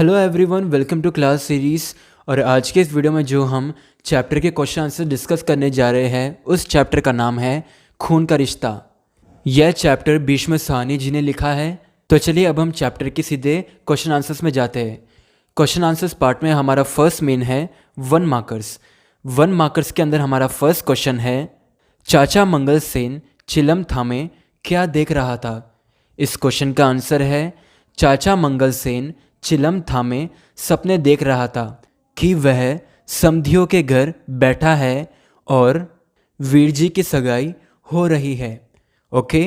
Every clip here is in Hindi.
Hello everyone, welcome to class series. और आज के इस वीडियो में जो हम चैप्टर के क्वेश्चन आंसर डिस्कस करने जा रहे हैं उस चैप्टर का नाम है खून का रिश्ता। यह चैप्टर भीष्म साहनी जी ने लिखा है। तो चलिए अब हम चैप्टर के सीधे क्वेश्चन आंसर्स में जाते हैं। क्वेश्चन आंसर्स पार्ट में हमारा फर्स्ट मेन है 1 मार्कर्स। 1 मार्कर्स के अंदर हमारा फर्स्ट क्वेश्चन है, चाचा मंगल सेन चिलम थामे क्या देख रहा था। इस क्वेश्चन का आंसर है, चाचा मंगल सेन चिलम थामे सपने देख रहा था कि वह समधियों के घर बैठा है और वीर जी की सगाई हो रही है। ओके,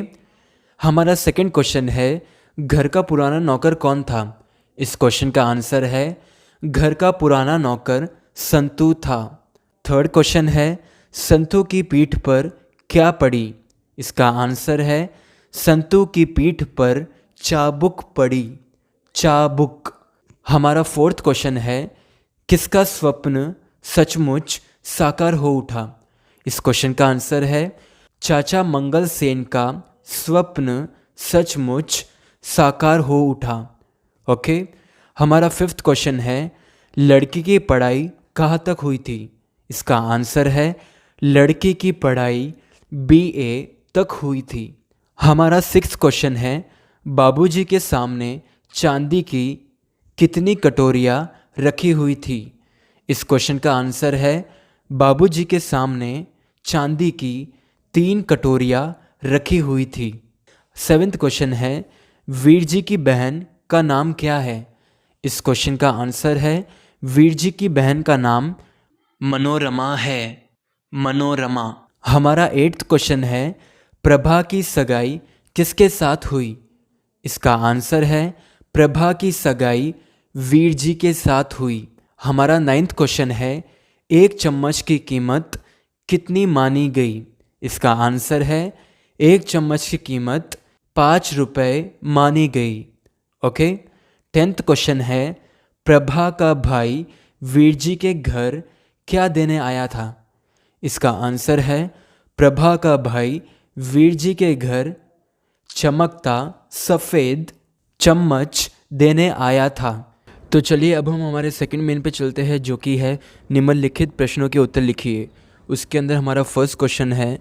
हमारा सेकंड क्वेश्चन है, घर का पुराना नौकर कौन था। इस क्वेश्चन का आंसर है, घर का पुराना नौकर संतू था। थर्ड क्वेश्चन है, संतू की पीठ पर क्या पड़ी। इसका आंसर है, संतू की पीठ पर चाबुक पड़ी। चाबुक। हमारा फोर्थ क्वेश्चन है, किसका स्वप्न सचमुच साकार हो उठा। इस क्वेश्चन का आंसर है, चाचा मंगल सेन का स्वप्न सचमुच साकार हो उठा। ओके, हमारा फिफ्थ क्वेश्चन है, लड़की की पढ़ाई कहाँ तक हुई थी। इसका आंसर है, लड़की की पढ़ाई BA तक हुई थी। हमारा सिक्स्थ क्वेश्चन है, बाबूजी के सामने चांदी की कितनी कटोरियाँ रखी हुई थी। इस क्वेश्चन का आंसर है, बाबूजी के सामने चांदी की 3 कटोरियाँ रखी हुई थी। सेवेंथ क्वेश्चन है, वीर जी की बहन का नाम क्या है। इस क्वेश्चन का आंसर है, वीर जी की बहन का नाम मनोरमा है। मनोरमा। हमारा एट्थ क्वेश्चन है, प्रभा की सगाई किसके साथ हुई। इसका आंसर है, प्रभा की सगाई वीर जी के साथ हुई। हमारा नाइन्थ क्वेश्चन है, 1 चम्मच की कीमत कितनी मानी गई। इसका आंसर है, 1 चम्मच की कीमत 5 रुपये मानी गई। ओके। 10th क्वेश्चन है, प्रभा का भाई वीर जी के घर क्या देने आया था। इसका आंसर है, प्रभा का भाई वीर जी के घर चमकता सफ़ेद चम्मच देने आया था। तो चलिए अब हम हमारे सेकंड मेन पे चलते हैं, जो कि है निम्नलिखित प्रश्नों के उत्तर लिखिए। उसके अंदर हमारा फर्स्ट क्वेश्चन है,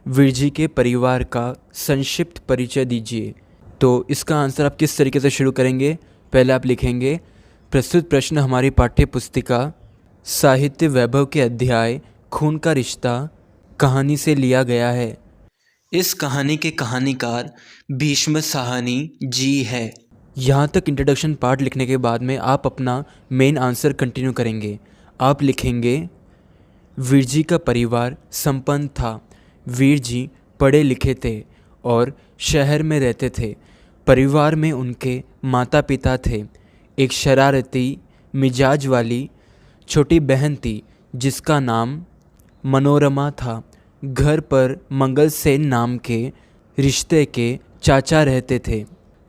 वीर जी के परिवार का संक्षिप्त परिचय दीजिए। तो इसका आंसर आप किस तरीके से शुरू करेंगे। पहले आप लिखेंगे, प्रस्तुत प्रश्न हमारी पाठ्य पुस्तिका साहित्य वैभव के अध्याय खून का रिश्ता कहानी से लिया गया है। इस कहानी के कहानीकार भीष्म साहनी जी है। यहाँ तक इंट्रोडक्शन पार्ट लिखने के बाद में आप अपना मेन आंसर कंटिन्यू करेंगे। आप लिखेंगे, वीर जी का परिवार संपन्न था। वीर जी पढ़े लिखे थे और शहर में रहते थे। परिवार में उनके माता पिता थे। एक शरारती मिजाज वाली छोटी बहन थी जिसका नाम मनोरमा था। घर पर मंगल सेन नाम के रिश्ते के चाचा रहते थे,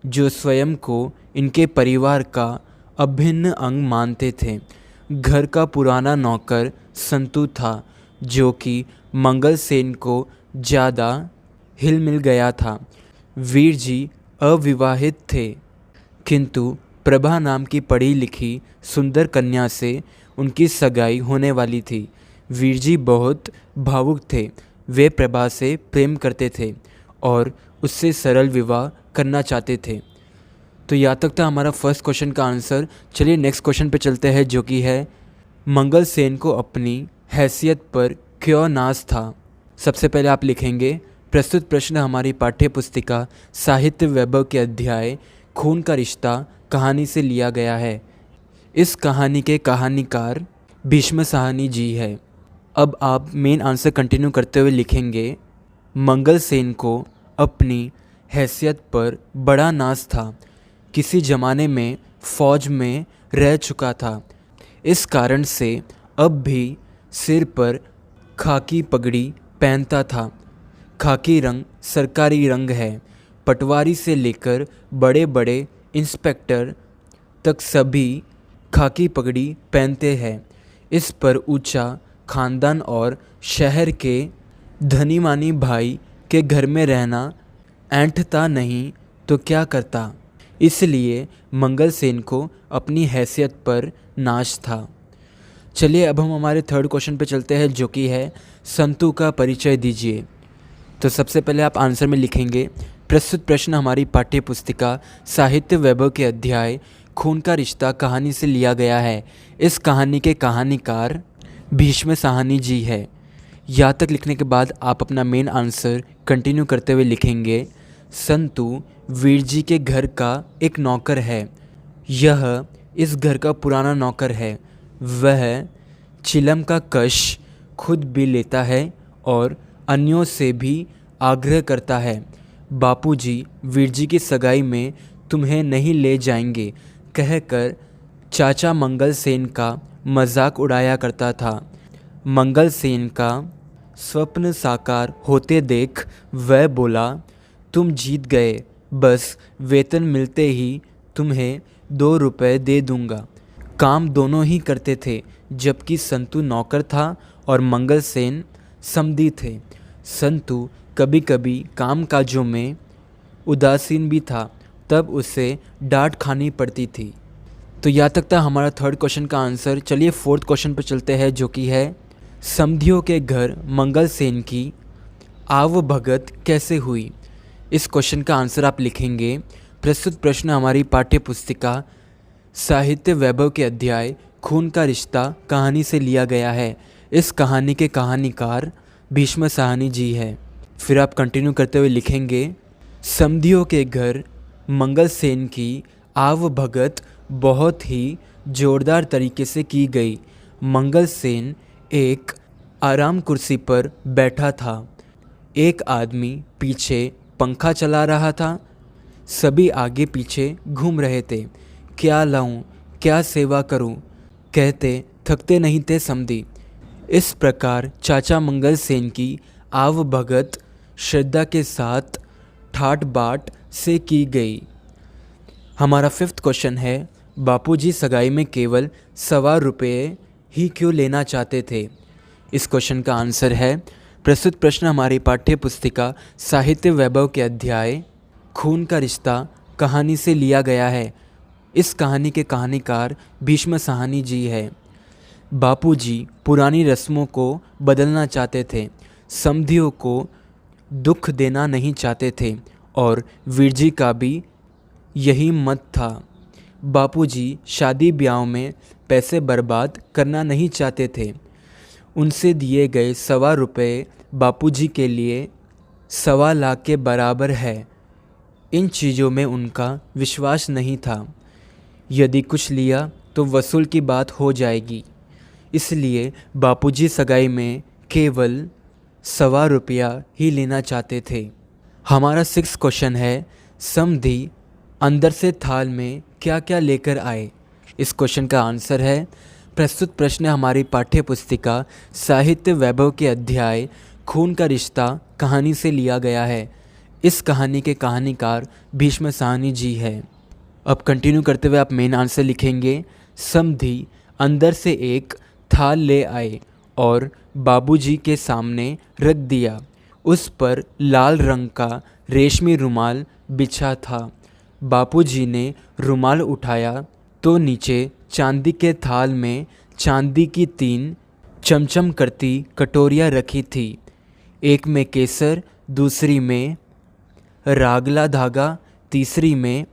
जो स्वयं को इनके परिवार का अभिन्न अंग मानते थे। घर का पुराना नौकर संतू था, जो कि मंगल सेन को ज़्यादा हिल मिल गया था। वीर जी अविवाहित थे, किंतु प्रभा नाम की पढ़ी लिखी सुंदर कन्या से उनकी सगाई होने वाली थी। वीर जी बहुत भावुक थे। वे प्रभा से प्रेम करते थे और उससे सरल विवाह करना चाहते थे। तो यहाँ तक था हमारा फर्स्ट क्वेश्चन का आंसर। चलिए नेक्स्ट क्वेश्चन पे चलते हैं, जो कि है, मंगल सेन को अपनी हैसियत पर क्यों नाज था। सबसे पहले आप लिखेंगे, प्रस्तुत प्रश्न हमारी पाठ्य पुस्तिका साहित्य वैभव के अध्याय खून का रिश्ता कहानी से लिया गया है। इस कहानी के कहानीकार भीष्म साहनी जी है। अब आप मेन आंसर कंटिन्यू करते हुए लिखेंगे, मंगल सेन को अपनी हैसियत पर बड़ा नाज था। किसी ज़माने में फ़ौज में रह चुका था। इस कारण से अब भी सिर पर खाकी पगड़ी पहनता था। खाकी रंग सरकारी रंग है। पटवारी से लेकर बड़े बड़े इंस्पेक्टर तक सभी खाकी पगड़ी पहनते हैं। इस पर ऊंचा खानदान और शहर के धनी मानी भाई के घर में रहना ऐंठता नहीं तो क्या करता। इसलिए मंगलसेन को अपनी हैसियत पर नाज था। चलिए अब हम हमारे थर्ड क्वेश्चन पे चलते हैं, जो कि है संतु का परिचय दीजिए। तो सबसे पहले आप आंसर में लिखेंगे, प्रस्तुत प्रश्न हमारी पाठ्य पुस्तिका साहित्य वैभव के अध्याय खून का रिश्ता कहानी से लिया गया है। इस कहानी के कहानीकार भीष्म साहनी जी है। यहाँ तक लिखने के बाद आप अपना मेन आंसर कंटिन्यू करते हुए लिखेंगे, संतु वीर जी के घर का एक नौकर है। यह इस घर का पुराना नौकर है। वह चिलम का कश खुद भी लेता है और अन्यों से भी आग्रह करता है। बापूजी वीर जी की सगाई में तुम्हें नहीं ले जाएंगे कहकर चाचा मंगलसेन का मजाक उड़ाया करता था। मंगलसेन का स्वप्न साकार होते देख वह बोला, तुम जीत गए, बस वेतन मिलते ही तुम्हें 2 रुपए दे दूंगा। काम दोनों ही करते थे, जबकि संतु नौकर था और मंगलसेन समधी थे। संतु कभी कभी काम काजों में उदासीन भी था, तब उसे डांट खानी पड़ती थी। तो यहाँ तक था हमारा थर्ड क्वेश्चन का आंसर। चलिए फोर्थ क्वेश्चन पर चलते हैं, जो कि है समधियों के घर मंगलसेन की आवभगत कैसे हुई। इस क्वेश्चन का आंसर आप लिखेंगे, प्रस्तुत प्रश्न हमारी पाठ्य पुस्तिका साहित्य वैभव के अध्याय खून का रिश्ता कहानी से लिया गया है। इस कहानी के कहानीकार भीष्म साहनी जी है। फिर आप कंटिन्यू करते हुए लिखेंगे, समधियों के घर मंगलसेन की आवभगत बहुत ही जोरदार तरीके से की गई। मंगलसेन एक आराम कुर्सी पर बैठा था। एक आदमी पीछे पंखा चला रहा था। सभी आगे पीछे घूम रहे थे। क्या लाऊं, क्या सेवा करूं, कहते थकते नहीं थे समधी। इस प्रकार चाचा मंगलसेन की आवभगत श्रद्धा के साथ ठाट बाट से की गई। हमारा फिफ्थ क्वेश्चन है, बापूजी सगाई में केवल 1.25 रुपये ही क्यों लेना चाहते थे। इस क्वेश्चन का आंसर है, प्रस्तुत प्रश्न हमारी पाठ्य पुस्तिका साहित्य वैभव के अध्याय खून का रिश्ता कहानी से लिया गया है। इस कहानी के कहानीकार भीष्म साहनी जी है। बापूजी पुरानी रस्मों को बदलना चाहते थे, समधियों को दुख देना नहीं चाहते थे और वीर जी का भी यही मत था। बापूजी शादी ब्याह में पैसे बर्बाद करना नहीं चाहते थे। उनसे दिए गए 1.25 रुपये बापूजी के लिए 1.25 लाख के बराबर है। इन चीज़ों में उनका विश्वास नहीं था। यदि कुछ लिया तो वसूल की बात हो जाएगी, इसलिए बापूजी सगाई में केवल 1.25 रुपया ही लेना चाहते थे। हमारा 6th क्वेश्चन है, समधी अंदर से थाल में क्या क्या लेकर आए। इस क्वेश्चन का आंसर है, प्रस्तुत प्रश्न हमारी पाठ्य पुस्तिका साहित्य वैभव के अध्याय खून का रिश्ता कहानी से लिया गया है। इस कहानी के कहानीकार भीष्म साहनी जी है। अब कंटिन्यू करते हुए आप मेन आंसर लिखेंगे, समधी अंदर से एक थाल ले आए और बाबूजी के सामने रख दिया। उस पर लाल रंग का रेशमी रुमाल बिछा था। बापूजी ने रुमाल उठाया तो नीचे चांदी के थाल में चांदी की 3 चमचम करती कटोरियाँ रखी थी। एक में केसर, दूसरी में रागला धागा, तीसरी में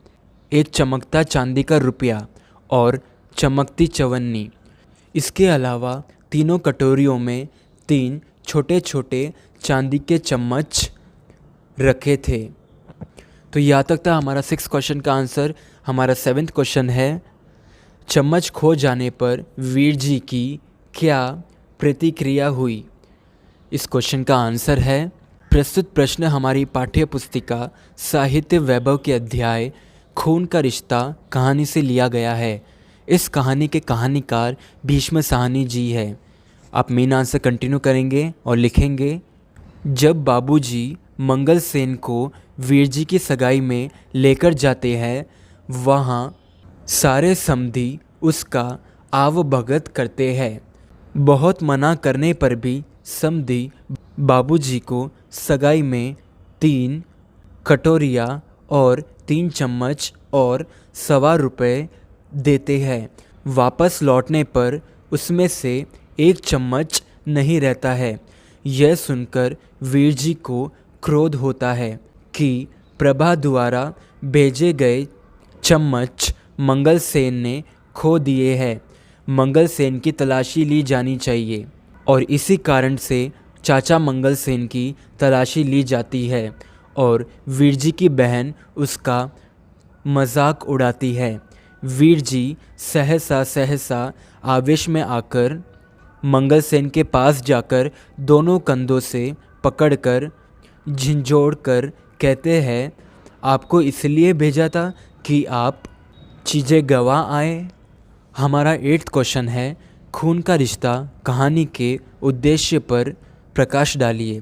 एक चमकता चांदी का रुपया और चमकती चवन्नी। इसके अलावा तीनों कटोरियों में 3 छोटे छोटे चांदी के चम्मच रखे थे। तो यहाँ तक था हमारा 6th क्वेश्चन का आंसर। हमारा 7th क्वेश्चन है, चम्मच खो जाने पर वीर जी की क्या प्रतिक्रिया हुई। इस क्वेश्चन का आंसर है, प्रस्तुत प्रश्न हमारी पाठ्य पुस्तिका साहित्य वैभव के अध्याय खून का रिश्ता कहानी से लिया गया है। इस कहानी के कहानीकार भीष्म साहनी जी है। आप मेन आंसर कंटिन्यू करेंगे और लिखेंगे, जब बाबूजी मंगलसेन को वीर जी की सगाई में लेकर जाते हैं, वहाँ सारे समधी उसका आवभगत करते हैं। बहुत मना करने पर भी समधी बाबूजी को सगाई में 3 कटोरियाँ और 3 चम्मच और ₹1.25 देते हैं। वापस लौटने पर उसमें से 1 चम्मच नहीं रहता है। यह सुनकर वीर जी को क्रोध होता है कि प्रभा द्वारा भेजे गए चम्मच मंगलसेन ने खो दिए हैं। मंगलसेन की तलाशी ली जानी चाहिए और इसी कारण से चाचा मंगलसेन की तलाशी ली जाती है और वीर जी की बहन उसका मजाक उड़ाती है। वीर जी सहसा आवेश में आकर मंगलसेन के पास जाकर दोनों कंधों से पकड़कर झिंझोड़ कर कहते हैं, आपको इसलिए भेजा था कि आप चीज़ें गवा आए। हमारा 8th क्वेश्चन है, खून का रिश्ता कहानी के उद्देश्य पर प्रकाश डालिए।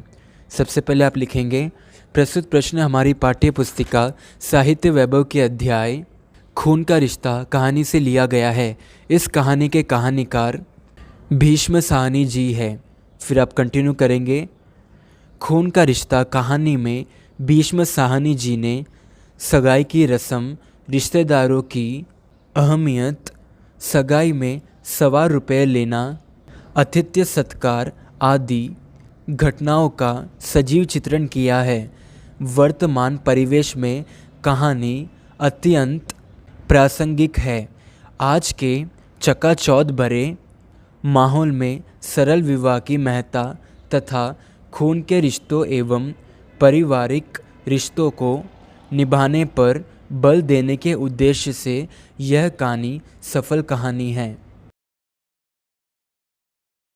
सबसे पहले आप लिखेंगे, प्रस्तुत प्रश्न हमारी पाठ्य पुस्तिका साहित्य वैभव के अध्याय खून का रिश्ता कहानी से लिया गया है। इस कहानी के कहानीकार भीष्म साहनी जी है। फिर आप कंटिन्यू करेंगे, खून का रिश्ता कहानी में भीष्म साहनी जी ने सगाई की रस्म, रिश्तेदारों की अहमियत, सगाई में ₹1.25 लेना, आतिथ्य सत्कार आदि घटनाओं का सजीव चित्रण किया है। वर्तमान परिवेश में कहानी अत्यंत प्रासंगिक है। आज के चकाचौंध भरे माहौल में सरल विवाह की महत्ता तथा खून के रिश्तों एवं पारिवारिक रिश्तों को निभाने पर बल देने के उद्देश्य से यह कहानी सफल कहानी है।